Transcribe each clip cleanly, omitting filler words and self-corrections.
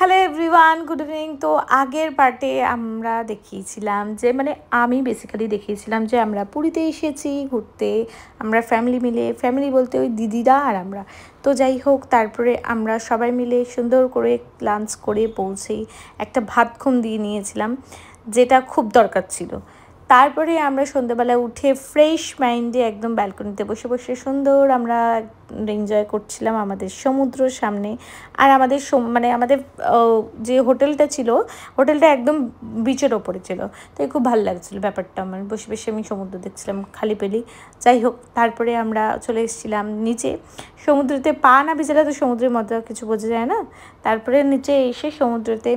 Hello everyone, good evening. তো আগের পার্টে আমরা দেখিয়েছিলাম যে আমি বেসিক্যালি দেখিয়েছিলাম যে আমরা পুরীতে এসেছি ঘুরতে, আমরা ফ্যামিলি মিলে, ফ্যামিলি বলতে ওই দিদিরা আর আমরা। তো যাই হোক, তারপরে আমরা সবাই মিলে সুন্দর করে লাঞ্চ করে পৌঁছেই একটা ভাত ঘুম দিয়ে নিয়েছিলাম, যেটা খুব দরকার ছিল। তারপরে আমরা সন্ধ্যেবেলা উঠে ফ্রেশ মাইন্ডে একদম ব্যালকনিতে বসে বসে সুন্দর আমরা এনজয় করছিলাম আমাদের সমুদ্রর সামনে। আর আমাদের আমাদের যে হোটেলটা ছিল, হোটেলটা একদম বিচের ওপরে ছিল। তাই খুব ভালো লাগছিলো ব্যাপারটা। আমার বসে বসে আমি সমুদ্র দেখছিলাম খালি পেলি। যাই হোক, তারপরে আমরা চলে এসেছিলাম নিচে। সমুদ্রেতে পা না ভিজালে তো সমুদ্রের মতো কিছু বোঝা যায় না। তারপরে নিচে এসে সমুদ্রতে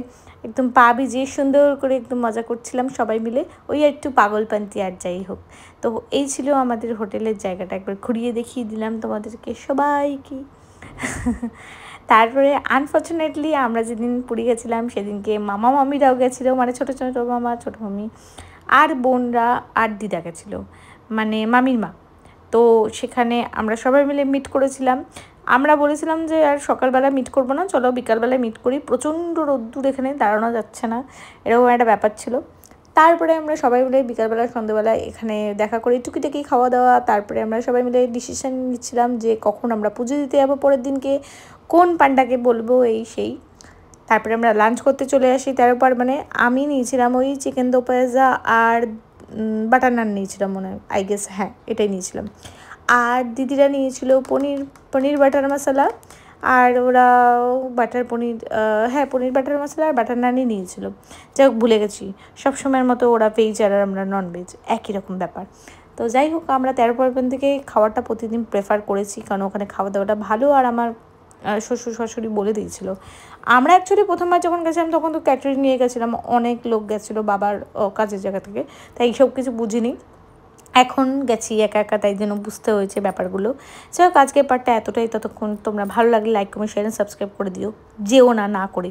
একদম পা ভিজিয়ে সুন্দর করে একদম মজা করছিলাম সবাই মিলে, ওই একটু পাগলপান্তি। আর যাই হোক, তো এই ছিল আমাদের হোটেলের জায়গাটা। একবার ঘুরিয়ে দেখিয়ে দিলাম তোমাদেরকে সবাইকে। তারপরে আনফর্চুনেটলি আমরা যেদিন পুরী গেছিলাম সেদিনকে মামা মামিরাও গেছিলো, ছোটো ছোটো মামা, ছোটো মামি আর বোনরা আর দিদা গেছিলো, মামির মা। তো সেখানে আমরা সবাই মিলে মিট করেছিলাম। আমরা বলেছিলাম যে আর সকালবেলা মিট করবো না, চলো বিকালবেলায় মিট করি, প্রচণ্ড রোদ্দুর, এখানে দাঁড়ানো যাচ্ছে না, এরকম একটা ব্যাপার ছিল। তারপরে আমরা সবাই মিলে বিকালবেলা সন্ধ্যেবেলা এখানে দেখা করি, টুকিটাকি খাওয়া দাওয়া। তারপরে আমরা সবাই মিলে ডিসিশান নিচ্ছিলাম যে কখন আমরা পুজো দিতে যাবো, পরের দিনকে কোন পান্ডাকে বলবো, এই সেই। তারপরে আমরা লাঞ্চ করতে চলে আসি। তারপর আমি নিয়েছিলাম ওই চিকেন দো পেঁয়াজা আর বাটার নান নিয়েছিলাম, মনে হয়, আই গেস, হ্যাঁ এটাই নিয়েছিলাম। আর দিদিরা নিয়েছিল পনির বাটার মশলা, আর ওরা বাটার পনির, হ্যাঁ পনির বাটার মশলা আর বাটার নানই নিয়েছিল। যাই হোক, ভুলে গেছি। সবসময়ের মতো ওরা ভেজ আর আমরা ননভেজ, একই রকম ব্যাপার। তো যাই হোক, আমরা 13 পার্বণ থেকে খাবারটা প্রতিদিন প্রেফার করেছি, কারণ ওখানে খাওয়া দাওয়াটা ভালো। আর আমার শ্বশুর শাশুড়ি বলে দিয়েছিল। আমরা অ্যাকচুয়ালি প্রথমবার যখন গেছিলাম তখন তো ক্যাটারিং নিয়ে গেছিলাম, অনেক লোক গেছিলো বাবার কাজের জায়গা থেকে, তাই এইসব কিছু বুঝিনি। এখন গেছি একা একা, তাই জন্য বুঝতে হয়েছে ব্যাপারগুলো। যাই হোক, আজকের পার্টটা এতটাই। ততক্ষণ তোমরা ভালো লাগলে লাইক কমেন্ট শেয়ার সাবস্ক্রাইব করে দিও, যেও না করে।